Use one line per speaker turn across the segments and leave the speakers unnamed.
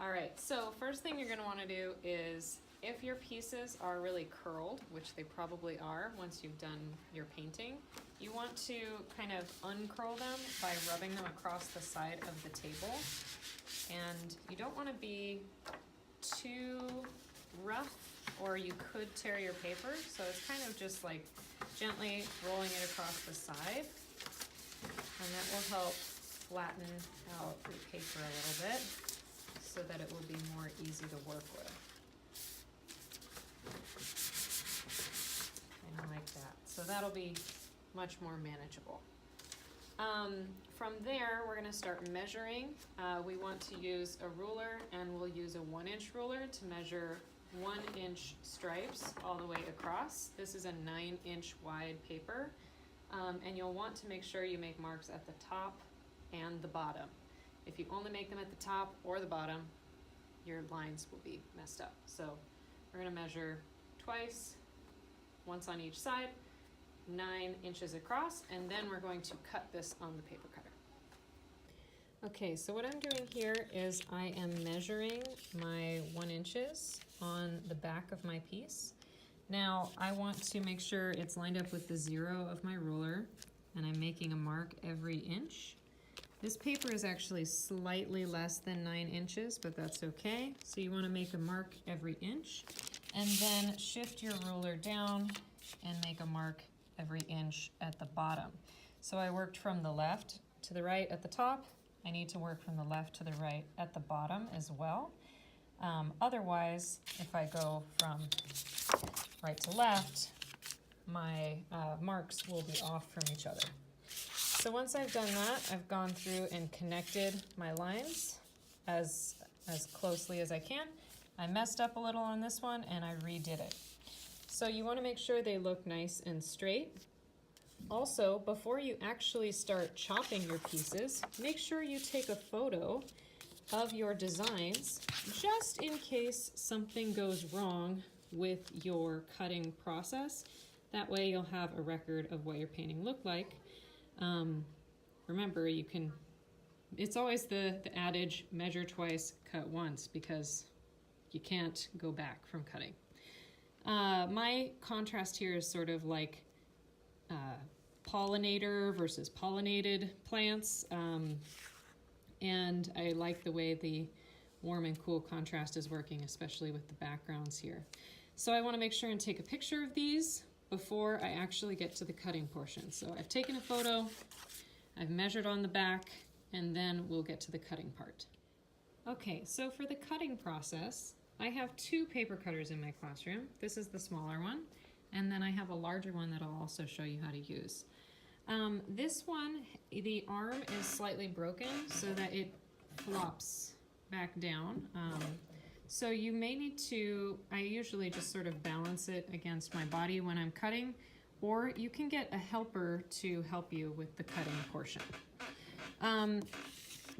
All right, so first thing you're going to want to do is, if your pieces are really curled, which they probably are once you've done your painting, you want to kind of uncurl them by rubbing them across the side of the table. And you don't want to be too rough or you could tear your paper, so it's kind of just like gently rolling it across the side, and that will help flatten out your paper a little bit so that it will be more easy to work with. Kind of like that. So that'll be much more manageable. From there, we're going to start measuring. We want to use a ruler, and we'll use a 1-inch ruler to measure 1-inch stripes all the way across. This is a 9-inch wide paper, and you'll want to make sure you make marks at the top and the bottom. If you only make them at the top or the bottom, your lines will be messed up. So we're going to measure twice, once on each side, 9 inches across, and then we're going to cut this on the paper cutter. Okay, so what I'm doing here is I am measuring my 1 inches on the back of my piece. Now I want to make sure it's lined up with the 0 of my ruler, and I'm making a mark every inch. This paper is actually slightly less than 9 inches, but that's okay. So you want to make a mark every inch, and then shift your ruler down and make a mark every inch at the bottom. So I worked from the left to the right at the top. I need to work from the left to the right at the bottom as well. Otherwise, if I go from right to left, my marks will be off from each other. So once I've done that, I've gone through and connected my lines as closely as I can. I messed up a little on this one and I redid it. So you want to make sure they look nice and straight. Also, before you actually start chopping your pieces, make sure you take a photo of your designs just in case something goes wrong with your cutting process. That way you'll have a record of what your painting looked like. Remember, it's always the adage, measure twice, cut once, because you can't go back from cutting. My contrast here is sort of like pollinator versus pollinated plants, and I like the way the warm and cool contrast is working, especially with the backgrounds here. So I want to make sure and take a picture of these before I actually get to the cutting portion. So I've taken a photo, I've measured on the back, and then we'll get to the cutting part. Okay, so for the cutting process, I have 2 paper cutters in my classroom. This is the smaller one, and then I have a larger one that I'll also show you how to use. This one, the arm is slightly broken so that it flops back down. So you may need to, I usually just sort of balance it against my body when I'm cutting, or you can get a helper to help you with the cutting portion.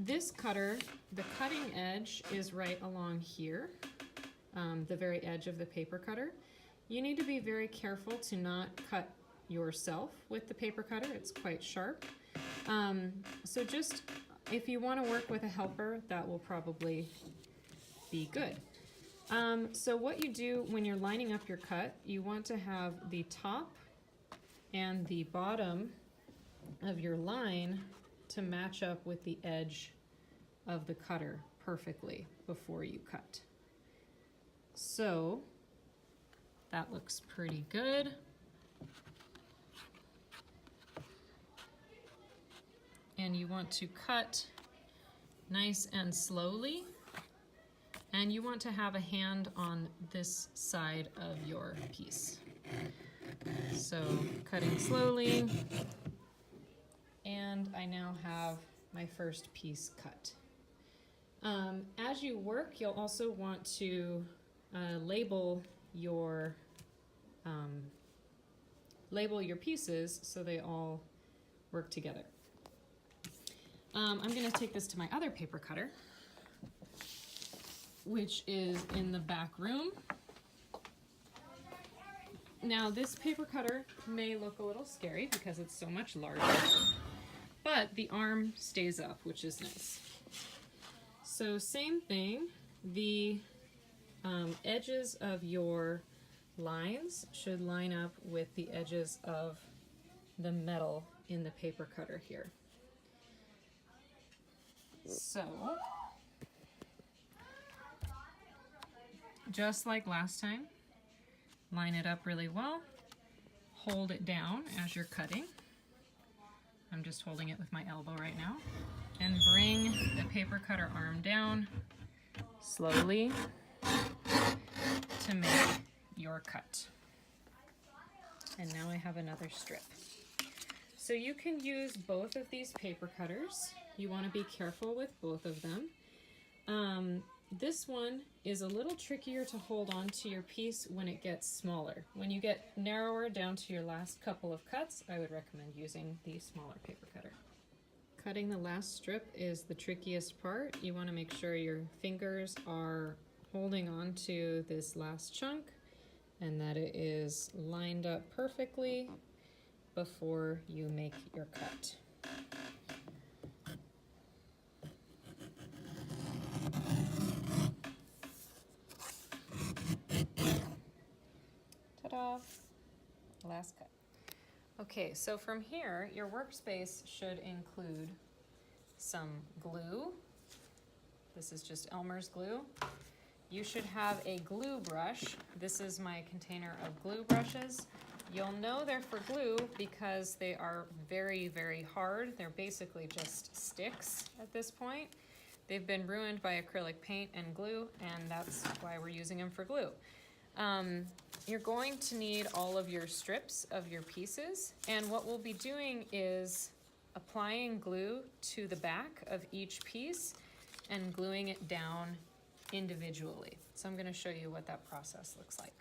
This cutter, the cutting edge is right along here, the very edge of the paper cutter. You need to be very careful to not cut yourself with the paper cutter. It's quite sharp. So just, if you want to work with a helper, that will probably be good. So what you do when you're lining up your cut, you want to have the top and the bottom of your line to match up with the edge of the cutter perfectly before you cut. So that looks pretty good. And you want to cut nice and slowly, and you want to have a hand on this side of your piece. So cutting slowly, and I now have my first piece cut. As you work, you'll also want to label your pieces so they all work together. I'm going to take this to my other paper cutter, which is in the back room. Now this paper cutter may look a little scary because it's so much larger, but the arm stays up, which is nice. So same thing, the edges of your lines should line up with the edges of the metal in the paper cutter here. So, just like last time, line it up really well, hold it down as you're cutting. I'm just holding it with my elbow right now. And bring the paper cutter arm down slowly to make your cut. And now I have another strip. So you can use both of these paper cutters. You want to be careful with both of them. This one is a little trickier to hold on to your piece when it gets smaller. When you get narrower down to your last couple of cuts, I would recommend using the smaller paper cutter. Cutting the last strip is the trickiest part. You want to make sure your fingers are holding on to this last chunk and that it is lined up perfectly before you make your cut. Ta-da! Last cut. Okay, so from here, your workspace should include some glue. This is just Elmer's glue. You should have a glue brush. This is my container of glue brushes. You'll know they're for glue because they are very, very hard. They're basically just sticks at this point. They've been ruined by acrylic paint and glue, and that's why we're using them for glue. You're going to need all of your strips of your pieces, and what we'll be doing is applying glue to the back of each piece and gluing it down individually. So I'm going to show you what that process looks like.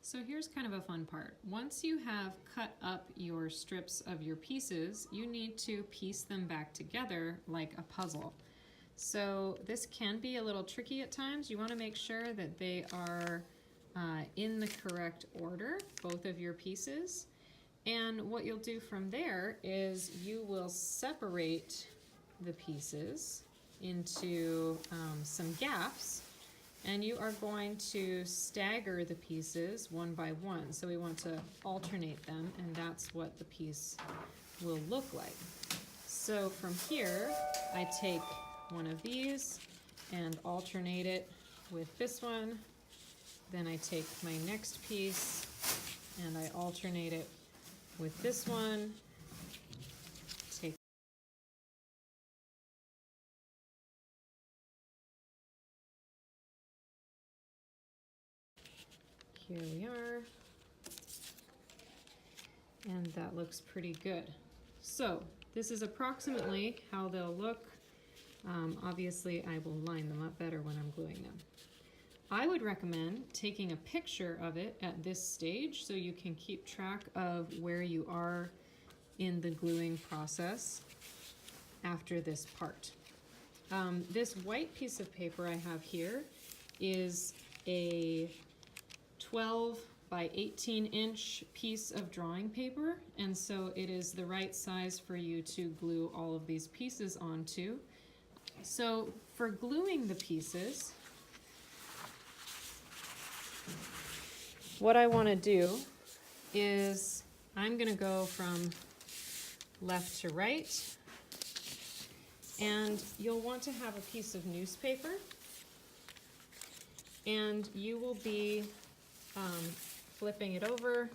So here's kind of a fun part. Once you have cut up your strips of your pieces, you need to piece them back together like a puzzle. So this can be a little tricky at times. You want to make sure that they are in the correct order, both of your pieces. And what you'll do from there is you will separate the pieces into some gaps, and you are going to stagger the pieces one by one. So we want to alternate them, and that's what the piece will look like. So from here, I take one of these and alternate it with this one. Then I take my next piece and I alternate it with this one. Take Here we are. And that looks pretty good. So this is approximately how they'll look. Obviously I will line them up better when I'm gluing them. I would recommend taking a picture of it at this stage so you can keep track of where you are in the gluing process after this part. This white piece of paper I have here is a 12 by 18 inch piece of drawing paper, and so it is the right size for you to glue all of these pieces onto. So for gluing the pieces, what I want to do is I'm going to go from left to right, and you'll want to have a piece of newspaper, and you will be flipping it over,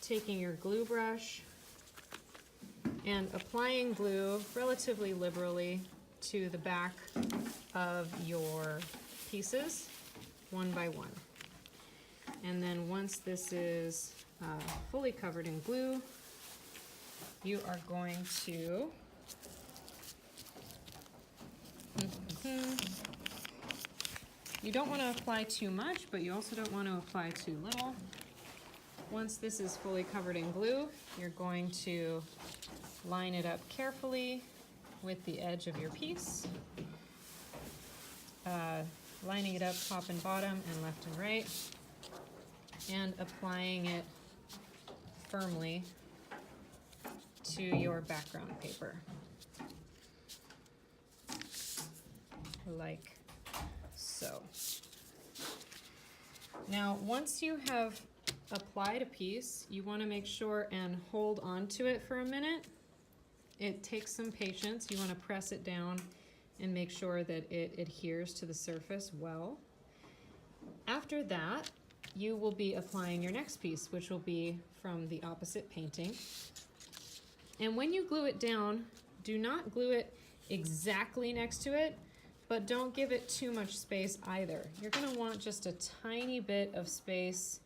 taking your glue brush and applying glue relatively liberally to the back of your pieces one by one. And then once this is fully covered in glue, you are going to you don't want to apply too much, but you also don't want to apply too little. Once this is fully covered in glue, you're going to line it up carefully with the edge of your piece, lining it up top and bottom and left and right, and applying it firmly to your background paper, like so. Now, once you have applied a piece, you want to make sure and hold on to it for a minute. It takes some patience. You want to press it down and make sure that it adheres to the surface well. After that, you will be applying your next piece, which will be from the opposite painting. And when you glue it down, do not glue it exactly next to it, but don't give it too much space either. You're going to want just a tiny bit of space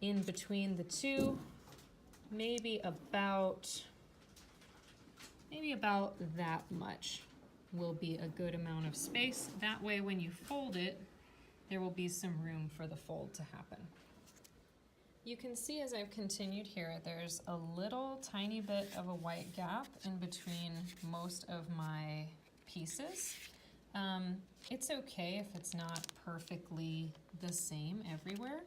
in between the two, maybe about that much will be a good amount of space. That way when you fold it, there will be some room for the fold to happen. You can see as I've continued here, there's a little tiny bit of a white gap in between most of my pieces. It's okay if it's not perfectly the same everywhere.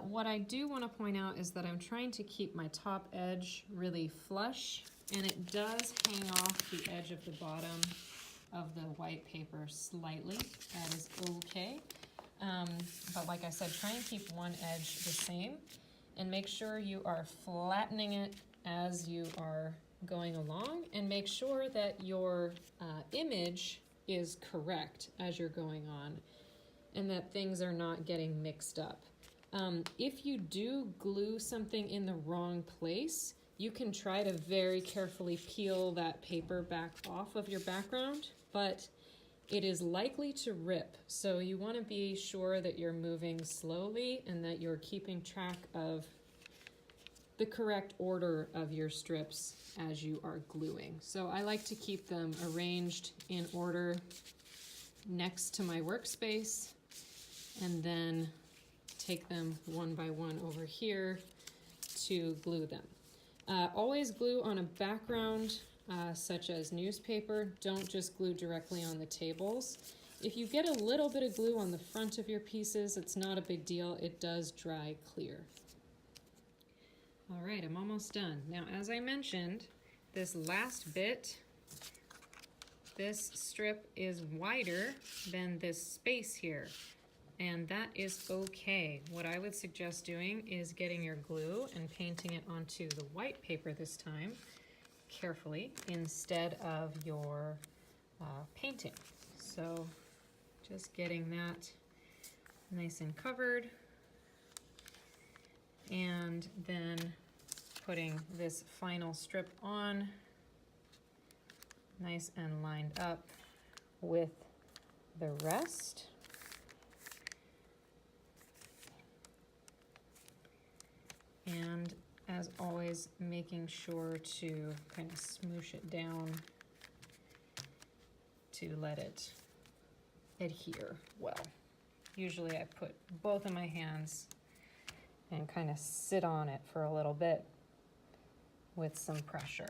What I do want to point out is that I'm trying to keep my top edge really flush, and it does hang off the edge of the bottom of the white paper slightly. That is okay. But like I said, try and keep one edge the same, and make sure you are flattening it as you are going along, and make sure that your image is correct as you're going on, and that things are not getting mixed up. If you do glue something in the wrong place, you can try to very carefully peel that paper back off of your background, but it is likely to rip. So you want to be sure that you're moving slowly and that you're keeping track of the correct order of your strips as you are gluing. So I like to keep them arranged in order next to my workspace, and then take them one by one over here to glue them. Always glue on a background such as newspaper. Don't just glue directly on the tables. If you get a little bit of glue on the front of your pieces, it's not a big deal. It does dry clear. All right, I'm almost done. Now, as I mentioned, this last bit, this strip is wider than this space here, and that is okay. What I would suggest doing is getting your glue and painting it onto the white paper this time, carefully, instead of your painting. So just getting that nice and covered, and then putting this final strip on nice and lined up with the rest. And as always, making sure to kind of smoosh it down to let it adhere well. Usually I put both of my hands and kind of sit on it for a little bit with some pressure.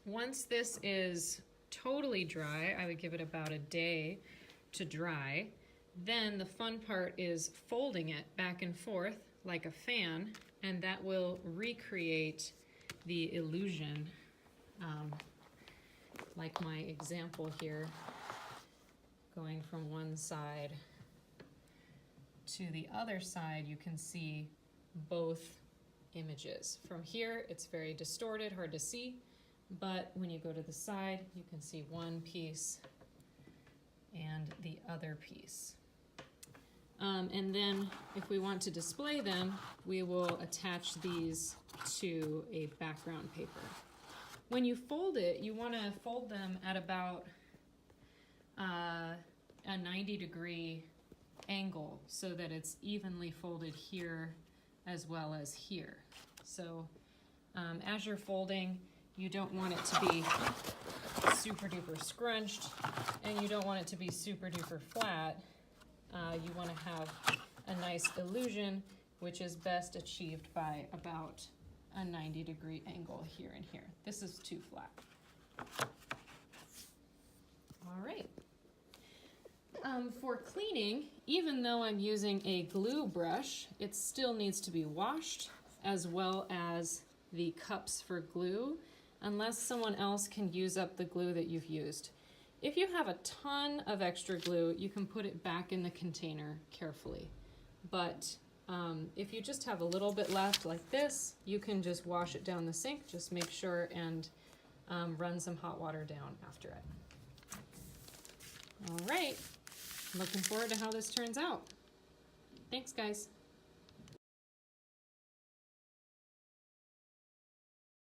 Once this is totally dry, I would give it about a day to dry. Then the fun part is folding it back and forth like a fan, and that will recreate the illusion, like my example here, going from one side to the other side. You can see both images. From here, it's very distorted, hard to see, but when you go to the side, you can see one piece and the other piece. And then if we want to display them, we will attach these to a background paper. When you fold it, you want to fold them at about a 90-degree angle so that it's evenly folded here as well as here. So as you're folding, you don't want it to be super duper scrunched, and you don't want it to be super duper flat. You want to have a nice illusion, which is best achieved by about a 90-degree angle here and here. This is too flat. All right. For cleaning, even though I'm using a glue brush, it still needs to be washed, as well as the cups for glue, unless someone else can use up the glue that you've used. If you have a ton of extra glue, you can put it back in the container carefully. But if you just have a little bit left like this, you can just wash it down the sink. Just make sure and run some hot water down after it. All right, looking forward to how this turns out. Thanks, guys.